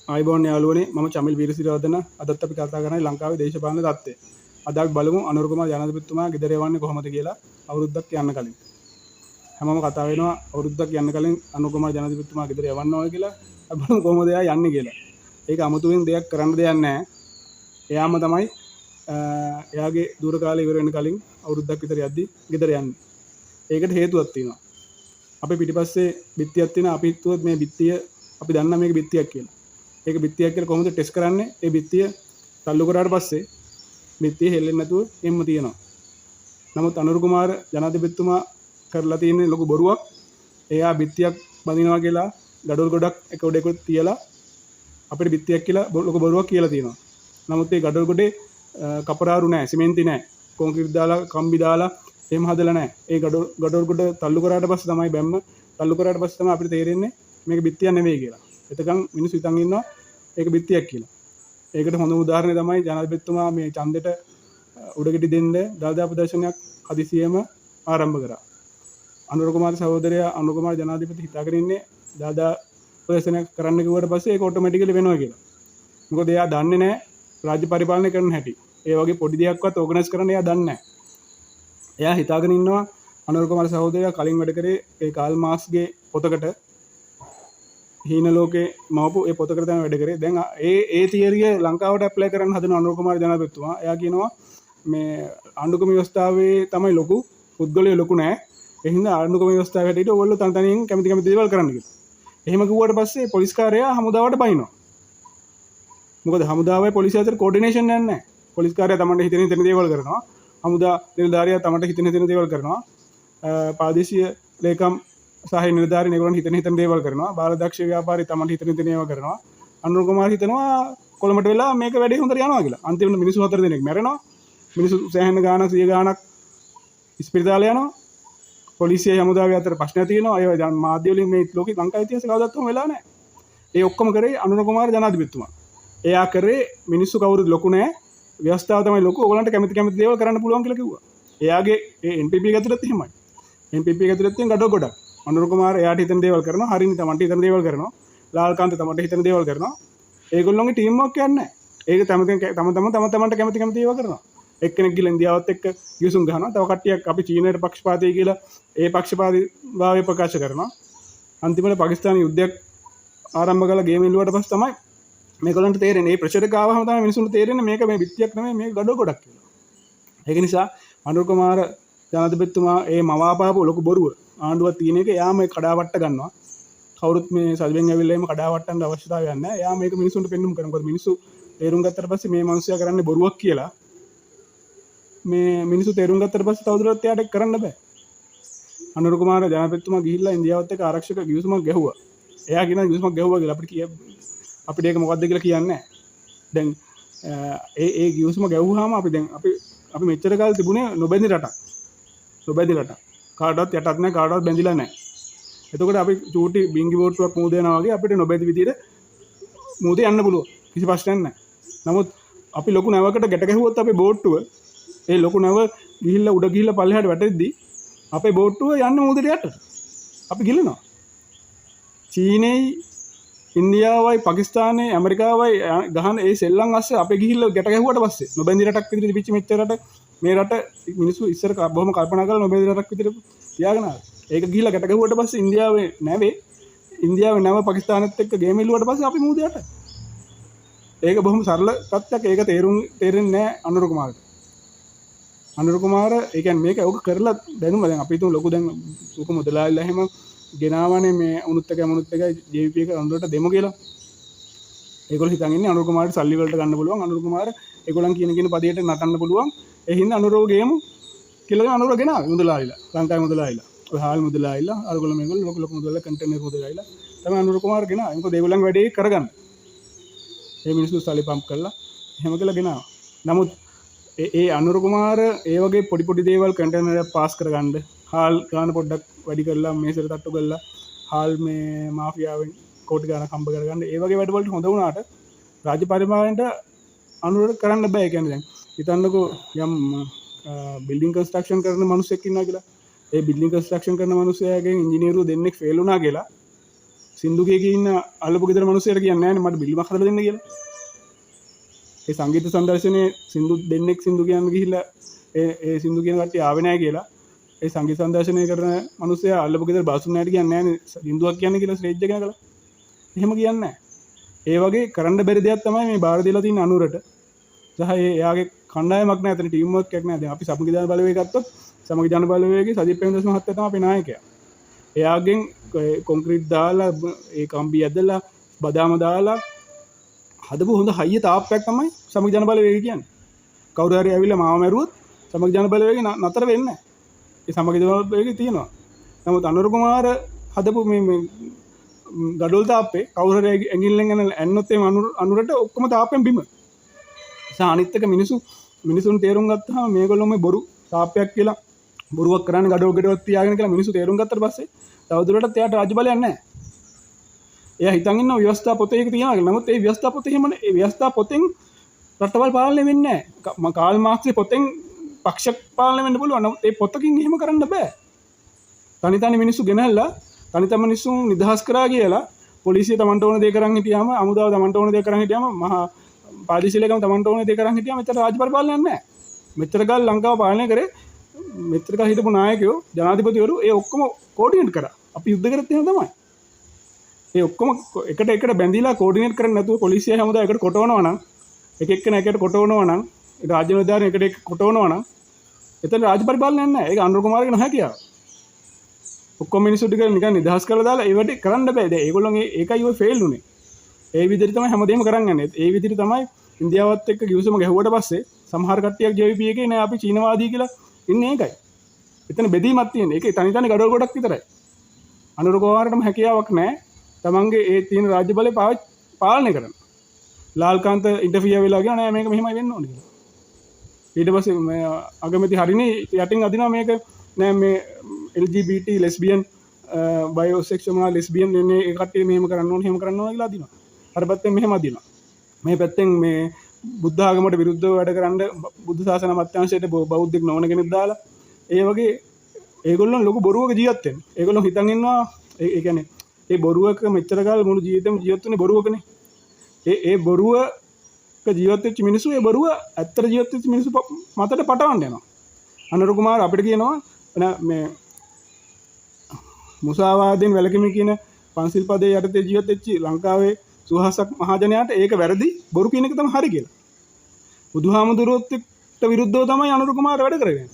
ආයිබෝන් යාළුවනේ මම චමිල් වීරසිරිවර්ධන අදත් අපි කතා කරන්නේ ලංකාවේ දේශපාලන තත්ත්වය. අද අපි බලමු අනුර කුමාර ජනාධිපතිතුමා ගෙදර යවන්නේ කොහොමද කියලා අවුරුද්දක් යන්න කලින්. හැමෝම කතා වෙනවා අවුරුද්දක් යන්න කලින් අනුර කුමාර ජනාධිපතිතුමා ගෙදර යවන්න ඕන කියලා. අපි බලමු කොහොමද එයා යන්නේ කියලා. ඒක අමුතුවෙන් දෙයක් කරන්න දෙයක් නැහැ. එයාම තමයි එයාගේ දුර කාලය ඉවර වෙන කලින් අවුරුද්දක් විතර යද්දි ගෙදර යන්නේ. ඒකට හේතුවක් තියෙනවා. අපි පිටිපස්සේ බිත්තියක් තියෙනවා. අපි හිතුවත් මේ බිත්තිය අපි දන්නා මේක බිත්තියක් කියලා. ඒක බිත්තියක් කියලා කොහොමද ටෙස්ට් කරන්නේ? ඒ බිත්තිය තල්ලු කරාට පස්සේ බිත්තිය හෙල්ලෙන්නේ නැතුව එම්ම තියෙනවා. නමුත් අනුර කුමාර ජනාධිපතිතුමා කරලා තියෙන ලොකු බොරුවක්. එයා බිත්තියක් බඳිනවා කියලා gadol ගොඩක් එක උඩ තියලා අපිට බිත්තියක් කියලා ලොකු බොරුවක් කියලා තියෙනවා. නමුත් ඒ gadol ගොඩේ කපරාරු නැහැ, සිමෙන්ති නැහැ, කොන්ක්‍රීට් දාලා කම්බි දාලා එහෙම හදලා නැහැ. ඒ gadol ගොඩ තල්ලු කරාට පස්සේ තමයි බැම්ම තල්ලු කරාට පස්සේ තමයි අපිට තේරෙන්නේ මේක බිත්තියක් නෙවෙයි කියලා. එතකන් මිනිස්සු හිතන් ඉන්නවා ඒක බිත්තියක් කියලා. ඒකට හොඳ උදාහරණය තමයි ජනාධිපතිතුමා මේ ඡන්දෙට උඩගෙඩි දෙන්න දළදා ප්‍රදර්ශනයක් හදිසියෙම ආරම්භ කරා. අනුර කුමාර සහෝදරයා අනුර කුමාර ජනාධිපති හිතාගෙන ඉන්නේ දළදා ප්‍රදර්ශනයක් කරන්න කිව්වට පස්සේ ඒක ඔටෝමැටිකලි වෙනවා කියලා. මොකද එයා දන්නේ නැහැ රාජ්‍ය පරිපාලනය කරන හැටි. ඒ වගේ පොඩි දෙයක්වත් ඕගනයිස් කරන්න එයා දන්නේ නැහැ. එයා හිතාගෙන ඉන්නවා අනුර කුමාර සහෝදරයා කලින් වැඩ කරේ ඒ කාල් මාක්ස්ගේ පොතකට හීන ලෝකේ මවපු ඒ පොතකට තමයි වැඩ කරේ. දැන් ඒ තියරිය ලංකාවට ඇප්ලයි කරන්න හදන අනුර කුමාර ජනාධිපතිතුමා එයා කියනවා මේ ආණ්ඩුක්‍රම ව්‍යවස්ථාවේ තමයි ලොකු පුද්ගලයෝ ලොකු නෑ. ඒ හින්දා ආණ්ඩුක්‍රම ව්‍යවස්ථාව හැටියට ඕගොල්ලෝ තනියෙන් කැමති දේවල් කරන්න කියලා. එහෙම කිව්වට පස්සේ පොලිස් කාර්යයා හමුදාවට බයිනවා. මොකද හමුදාවයි පොලිසිය අතර කෝඩිනේෂන් යන්නේ නැහැ. පොලිස් කාර්යයා තමන්ට හිතෙන දේවල් කරනවා. හමුදා නිලධාරියා තමන්ට හිතෙන දේවල් කරනවා. ප්‍රාදේශීය ලේකම් සහය නිලධාරීන් ඒගොල්ලන් හිතන දේවල් කරනවා. බාලදක්ෂ ව්‍යාපාරී තමන්ට හිතෙන ඒවා කරනවා. අනුර කුමාර හිතනවා කොළඹට වෙලා මේක වැඩේ හොඳට යනවා කියලා. අන්තිමට මිනිස්සු 4 දෙනෙක් මැරෙනවා. මිනිස්සු සෑහෙන ගාණක් 100 ගාණක් ඉස්පිරිතාලේ යනවා. පොලිසිය හමුදාවේ අතර ප්‍රශ්න තියෙනවා. ඒ මාධ්‍ය වලින් මේ ලෝකේ ලංකා ඉතිහාසය කවදාවත් ඔහොම වෙලා නැහැ. ඒ ඔක්කොම කරේ අනුර කුමාර ජනාධිපතිතුමා. එයා කරේ මිනිස්සු කවුරුත් ලොකු නැහැ. ව්‍යවස්ථාව තමයි ලොකු. ඕගලන්ට කැමති දේවල් කරන්න පුළුවන් කියලා කිව්වා. එයාගේ ඒ NPP එක ඇතුළත් එහෙමයි. NPP එක ඇතුළත් තියෙන gadol ගොඩක්. අනුර කුමාර එයාට හිතන දේවල් කරනවා. හරිනි තමන්ට හිතන දේවල් කරනවා. ලාල්කාන්ත තමන්ට හිතන දේවල් කරනවා. ඒගොල්ලෝගේ ටීම් එකක් යන්නේ නැහැ. ඒක තමන්ට කැමති දේවල් කරනවා. එක්කෙනෙක් ගිහලා ඉන්දියාවත් එක්ක ගිවිසුම් ගහනවා. තව කට්ටියක් අපි චීනයට පක්ෂපාතී කියලා ඒ පක්ෂපාතීභාවය ප්‍රකාශ කරනවා. අන්තිමට පාකිස්තාන යුද්ධයක් ආරම්භ කළා ගේම ඉල්ලුවට පස්සේ තමයි මේගොල්ලන්ට තේරෙන්නේ මේ ප්‍රෙෂර් එක ආවම තමයි මිනිස්සුන්ට තේරෙන්නේ මේක මේ බිත්තියක් නෙමෙයි මේක gadol ගොඩක් කියලා. ඒක නිසා අනුර කුමාර ජනාධිපතිතුමා ඒ මවාපාපු ලොකු බොරුව ආණ්ඩුවක් තියෙන එක එයාම කඩාවට්ට ගන්නවා. කවුරුත් මේ සල්වෙන් ඇවිල්ලා එහෙම කඩාවට්ටන්න අවශ්‍යතාවයක් නැහැ. එයා මේක මිනිස්සුන්ට පෙන්නුම් කරනවා. මොකද මිනිස්සු තේරුම් ගත්තට පස්සේ මේ මිනිස්සයා කරන්නේ බොරුවක් කියලා මේ මිනිස්සු තේරුම් ගත්තට පස්සේ තවදුරටත් එයාට කරන්න බෑ. අනුර කුමාර ජනාධිපතිතුමා ගිහිල්ලා ඉන්දියාවත් එක්ක ආරක්ෂක ගිවිසුමක් ගැහුවා. එයා කියන ගිවිසුමක් ගැහුවා කියලා අපිට ඒක මොකද්ද කියලා කියන්නේ නැහැ. දැන් ඒ ගිවිසුම ගැහුවාම අපි මෙච්චර කාල තිබුණේ නොබැඳි රටක්. නොබැඳි රටක්. කාටවත් යටත් නැහැ කාටවත් බැඳිලා නැහැ. එතකොට අපි චූටි බින්ගි බෝට්ටුවක් මූද යනවා වගේ අපිට නොබැඳි විදිහට මූද යන්න පුළුවන්. කිසි ප්‍රශ්නයක් නැහැ. නමුත් අපි ලොකු නැවකට ගැට ගැහුවොත් අපේ බෝට්ටුව ඒ ලොකු නැව ගිහිල්ලා උඩ ගිහිල්ලා පල්ලෙහාට වැටෙද්දි අපේ බෝට්ටුව යන්නේ මූදට යට. අපි ගිලනවා. චීනේයි ඉන්දියාවයි පාකිස්තානයේ ඇමරිකාවයි ගහන ඒ සෙල්ලම් අස්සේ අපේ ගිහිල්ලා ගැට ගැහුවට පස්සේ නොබැඳි රටක් විදිහට තිබිච්ච මෙච්චර රට මේ රට මිනිස්සු ඉස්සර බොහොම කල්පනා කරලා නොබැඳි රටක් විදිහට තියාගෙන ආවා. ඒක ගිහිල්ලා ගැට ගැහුවට පස්සේ ඉන්දියාවේ නැව පාකිස්තානෙත් එක්ක ගේම ඉල්ලුවට පස්සේ අපි මූද යට. ඒක බොහොම සරල තත්ත්වයක්. ඒක තේරෙන්නේ නැහැ අනුර කුමාරට. අනුර කුමාර ඒ කියන්නේ මේක ඔක කරලා දැනුම දැන් අපි තුන් ලොකු දැන් ලොකු මුදලාලිලා එහෙම ගෙනාවනේ මේ උනුත් එක JVP එක අනුරට දෙමු කියලා. ඒගොල්ලෝ හිතන් ඉන්නේ අනුර කුමාරට සල්ලි වලට ගන්න පුළුවන්. අනුර කුමාර ඒගොල්ලන් කියන පදියට නටන්න පුළුවන්. ඒ හින්දා අනුරව ගේමු කියලා අනුර ගෙනාවා මුදලාලිලා. ලංකාවේ මුදලාලිලා. ඔය හාල් මුදලාලිලා අරගොල්ලෝ මේගොල්ලෝ ලොකු මුදලාලිලා කන්ටේනර් මුදලාලිලා තමයි අනුර කුමාර ගෙනාවා. මොකද ඒගොල්ලන්ගේ වැඩේ කරගන්න. ඒ මිනිස්සු සල්ලි පම්ප් කරලා එහෙම කියලා ගෙනාවා. නමුත් ඒ අනුර කුමාර ඒ වගේ පොඩි දේවල් කන්ටේනර් එක පාස් කරගන්න හාල් ගාන පොඩ්ඩක් වැඩි කරලා මේසෙට තට්ටු කරලා හාල් මේ මාෆියාවෙන් කෝටි ගානක් හම්බ කරගන්න ඒ වගේ වැඩ වලට හොඳ වුණාට රාජ්‍ය පරිපාලනයට අනුරට කරන්න බෑ. ඒ කියන්නේ දැන් හිතන්නකෝ යම් බිල්ඩින් කන්ස්ට්‍රක්ෂන් කරන මිනිස්සෙක් ඉන්නවා කියලා. ඒ බිල්ඩින් කන්ස්ට්‍රක්ෂන් කරන මිනිස්සයාගෙන් ඉංජිනේරු දෙන්නෙක් ෆේල් වුණා කියලා සින්දුකේ ඉන්න අල්ලපු ගෙදර මිනිස්සුන්ට කියන්නේ නැහැ මට බිල්ලමක් හදලා දෙන්න කියලා. ඒ සංගීත සංදර්ශනයේ සින්දු දෙන්නෙක් සින්දු කියන්න ගිහිල්ලා ඒ සින්දු කියන කට්ටිය ආවේ නැහැ කියලා. ඒ සංගීත සංදර්ශනය කරන මිනිස්සයා අල්ලපු ගෙදර බාසුන් නැහැට කියන්නේ නැහැ නේ සින්දුවක් කියන්නේ කියලා ස්ටේජ් එකේ නගලා. එහෙම කියන්නේ නැහැ. ඒ වගේ කරන්න බැරි දෙයක් තමයි මේ බාර දීලා තියෙන අනුරට. සහ එයාගේ කණ්ඩායමක් නැහැ එතන ටීම් වර්ක් එකක් නැහැ. දැන් අපි සමගිදාන බලවේගය ගත්තොත් සමගිදාන බලවේගයේ සජිත් ප්‍රේමදාස මහත්තයා තමයි අපේ නායකයා. එයාගෙන් කොන්ක්‍රීට් දාලා ඒ කම්බි ඇදලා බදාම දාලා හදපු හොඳ හයිය තාප්පයක් තමයි සමගිදාන බලවේගය කියන්නේ. කවුරු හරි ඇවිල්ලා මාව මැරුවොත් සමගිදාන බලවේගය නතර වෙන්නේ නැහැ. ඒ සමගිදාන බලවේගය තියෙනවා. නමුත් අනුර කුමාර හදපු මේ ගඩොල් තාප්පේ කවුරු හරි ඇඟිල්ලෙන් ඇන්නොත් ඒ අනුරට ඔක්කොම තාප්පෙන් බිම. අනිත් එක මිනිසුන් තේරුම් ගත්තාම මේගොල්ලෝ මේ බොරු තාප්පයක් කියලා බොරුවක් කරන්නේ ගඩොල් තියාගෙන කියලා මිනිස්සු තේරුම් ගත්තට පස්සේ තවදුරටත් එයාට රාජ්‍ය බලයක් නැහැ. එයා හිතන් ඉන්නවා ව්‍යවස්ථා පොතේ එක තියනවා කියලා. නමුත් ඒ ව්‍යවස්ථා පොතේ එහෙම ඒ ව්‍යවස්ථා පොතෙන් රටවල් පාලනය වෙන්නේ නැහැ. කාල් මාක්ස්ගේ පොතෙන් පක්ෂ පාලනය වෙන්න පුළුවන්. නමුත් ඒ පොතකින් එහෙම කරන්න බෑ. තනි මිනිස්සු ගෙනල්ලා තනි මිනිස්සුන් නිදහස් කරා කියලා පොලිසිය තමන්ට ඕන දේ කරන් හිටියාම අමුදාව තමන්ට ඕන දේ කරන් හිටියාම මහා පාදිශීලකම තමන්ට ඕන දේ කරන් හිටියාම මෙතන රාජ්‍ය පරිපාලනයක් නැහැ. මෙතර ගල් ලංකාව පාලනය කරේ මෙතර ගල් හිටපු නායකයෝ ජනාධිපතිවරු ඒ ඔක්කොම කෝඩිනේට් කරා. අපි යුද්ධ කරත් එහෙම තමයි. ඒ ඔක්කොම එකට බැඳිලා කෝඩිනේට් කරන්නේ නැතුව පොලිසිය හැමදාම එකට කොටවනවා නම් එක එක්කෙනා එකට කොටවනවා නම් රාජ්‍ය නිලධාරීන් එකට කොටවනවා නම් එතන රාජ්‍ය පරිපාලනයක් නැහැ. ඒක අනුර කුමාරගේ නොහැකියාව. ඔක්කොම මිනිස්සු ටික නිකන් නිදහස් කරලා දාලා ඒ වැඩේ කරන්න බෑ. දැන් ඒගොල්ලෝ ඒකයි ඔය ෆේල් උනේ. ඒ විදිහට තමයි හැමදේම කරන් යන්නේ. ඒ විදිහට තමයි ඉන්දියාවත් එක්ක කිව්සම ගැහුවට පස්සේ සමහර කට්ටියක් JVP එකේ නෑ අපි චීනවාදී කියලා ඉන්නේ ඒකයි. එතන බෙදීමක් තියෙනවා. ඒකේ තනි ගඩොල් ගොඩක් විතරයි. අනුර කුමාරටම හැකියාවක් නෑ. තමන්ගේ ඒ තියෙන රාජ්‍ය බලය පාලනය කරන්න. ලාල්කාන්ත ඉන්ටර්ෆියර් වෙලා ගියා නෑ මේක මෙහෙමයි වෙන්න ඕනේ කියලා. ඊට පස්සේ මේ අගමැති හරිනේ යටින් අදිනවා මේක නෑ මේ LGBT ලෙස්බියන් බයෝසෙක්ෂුවල් ලෙස්බියන් එන්නේ ඒ කට්ටිය මෙහෙම කරන්න ඕනේ එහෙම කරන්න ඕනේ කියලා අදිනවා. අර පැත්තෙන් මෙහෙම අදිනවා. මේ පැත්තෙන් මේ බුද්ධ ආගමට විරුද්ධව වැඩ කරන්න බුද්ධ ශාසන අමාත්‍යාංශයට බෞද්ධෙක් නොවන කෙනෙක් දාලා ඒ වගේ ඒගොල්ලෝ ලොකු බොරුවක ජීවත් වෙන්නේ. ඒගොල්ලෝ හිතන් ඉන්නවා ඒ කියන්නේ ඒ බොරුවක මෙච්චර කාල මුළු ජීවිතේම ජීවත් වෙන්නේ බොරුවකනේ. ඒ බොරුවක ජීවත් වෙච්ච මිනිස්සු ඒ බොරුව ඇත්තට ජීවත් වෙච්ච මිනිස්සු මතට පටවන්න යනවා. අනුර කුමාර අපිට කියනවා මේ මුසාවාදයෙන් වැළකීම කියන පන්සිල් පදයේ යටතේ ජීවත් වෙච්ච ලංකාවේ සුහසක් මහජනයාට ඒක වැරදි බොරු කියන එක තමයි හරි කියලා. බුදුහාමුදුරුවොත් විරුද්ධව තමයි අනුර කුමාර වැඩ කරන්නේ.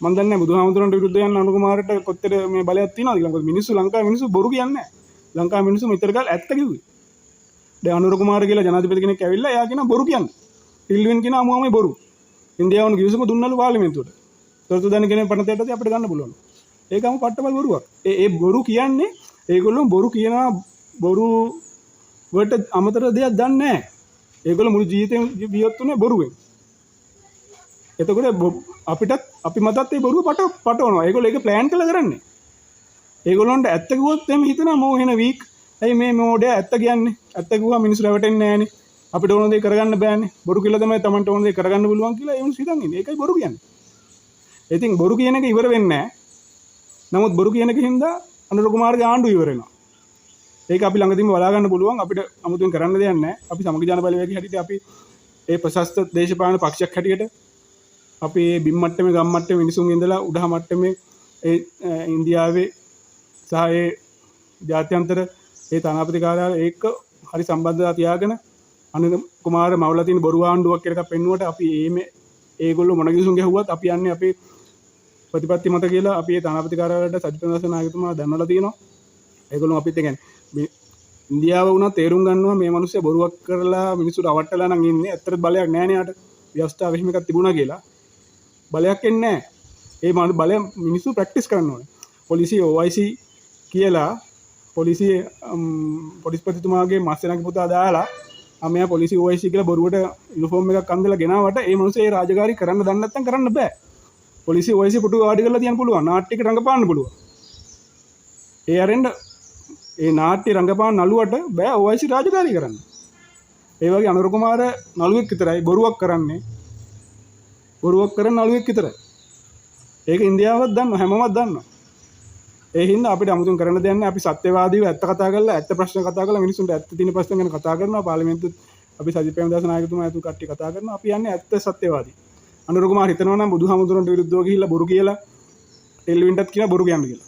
මම දන්නේ නැහැ බුදුහාමුදුරන්ට විරුද්ධව යන අනුර කුමාරට කොච්චර මේ බලයක් තියෙනවද කියලා. මොකද මිනිස්සු ලංකාවේ මිනිස්සු බොරු කියන්නේ නැහැ. ලංකාවේ මිනිස්සු මෙතර කාල ඇත්ත කිව්වේ. දැන් අනුර කුමාර කියලා ජනාධිපති කෙනෙක් ඇවිල්ලා එයා කියන බොරු කියන්නේ. ටිල්වින් කියන අමුමයි බොරු. ඉන්දියාවන කිවිසම දුන්නලු පාර්ලිමේන්තුවට. තොරතුරු දැන කෙනෙක් පනතේටදී අපිට ගන්න පුළුවන්. ඒකම පට්ටබල් බොරුවක්. ඒ බොරු කියන්නේ ඒගොල්ලෝ බොරු කියනවා බොරු වලට අමතර දෙයක් දන්නේ නැහැ. ඒගොල්ලෝ මුළු ජීවිතේම ජීවත් වුණේ බොරුවෙන්. එතකොට අපි මතත් ඒ බොරුව පටවනවා. ඒගොල්ලෝ ඒක ප්ලෑන් කරලා කරන්නේ. ඒගොල්ලොන්ට ඇත්ත කිව්වොත් එimhe හිතනවා මෝ වෙන වීක්. ඇයි මේ මොඩේ ඇත්ත කියන්නේ? ඇත්ත කිව්වා මිනිස්සු රැවටෙන්නේ නැහනේ. අපිට ඕන දේ කරගන්න බෑනේ. බොරු කියලා තමයි Tamanට ඕන දේ කරගන්න පුළුවන් කියලා ඒ මිනිස්සු හිතන් ඉන්නේ. ඒකයි බොරු කියන්නේ. ඉතින් බොරු කියන එක ඉවර වෙන්නේ නැහැ. නමුත් බොරු කියන එක හින්දා අනුර කුමාරගේ ආණ්ඩුව ඉවර වෙනවා. ඒක අපි ළඟදීම බලා ගන්න පුළුවන්. අපිට 아무තුන් කරන්න දෙයක් නැහැ. අපි සමගි ජන බලවේගයේ හැටියට අපි ඒ ප්‍රශස්ත දේශපාලන පක්ෂයක් හැටියට අපි බිම් මට්ටමේ ගම් මට්ටමේ මිනිසුන් ඉඳලා උඩහ මට්ටමේ ඒ ඉන්දියාවේ සහ ඒ ජාත්‍යන්තර ඒ තානාපති කාර්යාලය ඒක හරි සම්බන්ධතාවය තියාගෙන අනුර කුමාර මවලා තියෙන බොරු ආණ්ඩුවක් කියලා එකක් පෙන්නුවට අපි ඒගොල්ලෝ මොන කිසුන් ගැහුවත් අපි යන්නේ අපේ ප්‍රතිපත්ති මත කියලා අපි ඒ තානාපති කාර්යාලයට සජිත් ප්‍රේමදාස නායකතුමා දැන්වලා තියෙනවා. ඒගොල්ලෝ අපිත් කියන්නේ ඉන්දියාව වුණා තේරුම් ගන්නවා මේ මිනිස්සු බොරුවක් කරලා මිනිස්සු රවට්ටලා නම් ඉන්නේ. ඇත්තට බලයක් නැහැ නේ යාට. ව්‍යවස්ථාව එහෙම එකක් තිබුණා කියලා. බලයක් එන්නේ නැහැ. ඒ බලය මිනිස්සු ප්‍රැක්ටිස් කරන්න ඕනේ. පොලිසිය OIC කියලා පොලිස්පතිතුමාගේ මස්සෙනගේ පුතා දාලා අමයා පොලිසි OIC කියලා බොරුවට යුනිෆෝම් එකක් අඳලා ගෙනාවට ඒ මිනිස්සු ඒ රාජකාරී කරන්න දන්නේ නැත්නම් කරන්න බෑ. පොලිසිය OIC පුටු වාඩි කරලා තියන්න පුළුවන්. නාට්‍යයක රංගපාන්න පුළුවන්. ඒ අරෙන්ද ඒ නාට්‍ය රංගපාන නළුවට බෑ OIC රාජකාරී කරන්න. ඒ වගේ අනුර කුමාර නළුවෙක් විතරයි බොරුවක් කරන්නේ. බොරුවක් කරන නළුවෙක් විතරයි. ඒක ඉන්දියාවත් දන්නවා හැමෝමත් දන්නවා. ඒ හින්දා අපිට 아무තුන් කරන්න දෙයක් නැහැ. අපි සත්‍යවාදීව ඇත්ත කතා කරලා ඇත්ත ප්‍රශ්න කතා කරලා මිනිස්සුන්ට ඇත්ත තියෙන ප්‍රශ්න ගැන කතා කරනවා. පාර්ලිමේන්තුවේ අපි සජිත් ප්‍රේමදාස නායකතුමා ඇතුළු කට්ටිය කතා කරනවා. අපි යන්නේ ඇත්ත සත්‍යවාදී. අනුර කුමාර හිතනවා නම් බුදුහාමුදුරන්ට විරුද්ධව ගිහිල්ලා බොරු කියලා ටෙල්වින්ටත් කියලා බොරු කියන්න කියලා.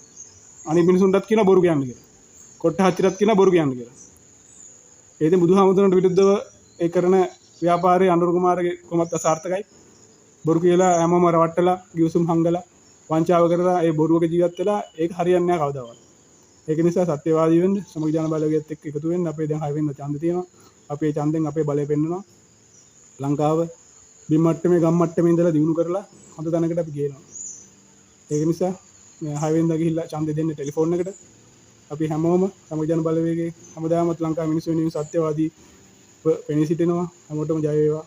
අනිත් මිනිසුන්ටත් කියලා බොරු කියන්න කියලා. කොට්ටහච්චිටත් කියලා බොරු කියන්න කියලා. ඒ ඉතින් බුදුහාමුදුරන්ට විරුද්ධව ඒ කරන ව්‍යාපාරයේ අනුර කුමාරගේ කොහොමද අසාර්ථකයි. බොරු කියලා හැමෝම රවට්ටලා ගිවිසුම් හංගලා වංචාව කරලා ඒ බොරුවක ජීවත් වෙලා ඒක හරියන්නේ නැහැ කවදාවත්. ඒක නිසා සත්‍යවාදී වෙන්න සමගි ජන බලවේගයත් එක්ක එකතු වෙන්න අපේ දැන් 6 වෙනිදා ඡන්ද තියෙනවා. අපේ ඡන්දෙන් අපේ බලය පෙන්නනවා. ලංකාව බිම් මට්ටමේ ගම් මට්ටමේ ඉඳලා දිනු කරලා හොඳ තැනකට අපි ගේනවා. ඒක නිසා මේ 6 වෙනිදා ගිහිල්ලා ඡන්දෙ දෙන්න ටෙලිෆෝන් එකට අපි හැමෝම සමගි ජන බලවේගයේ හැමදාමත් ලංකාවේ මිනිස්සු වෙනුවෙන් සත්‍යවාදී පෙනී සිටිනවා. හැමෝටම ජය වේවා.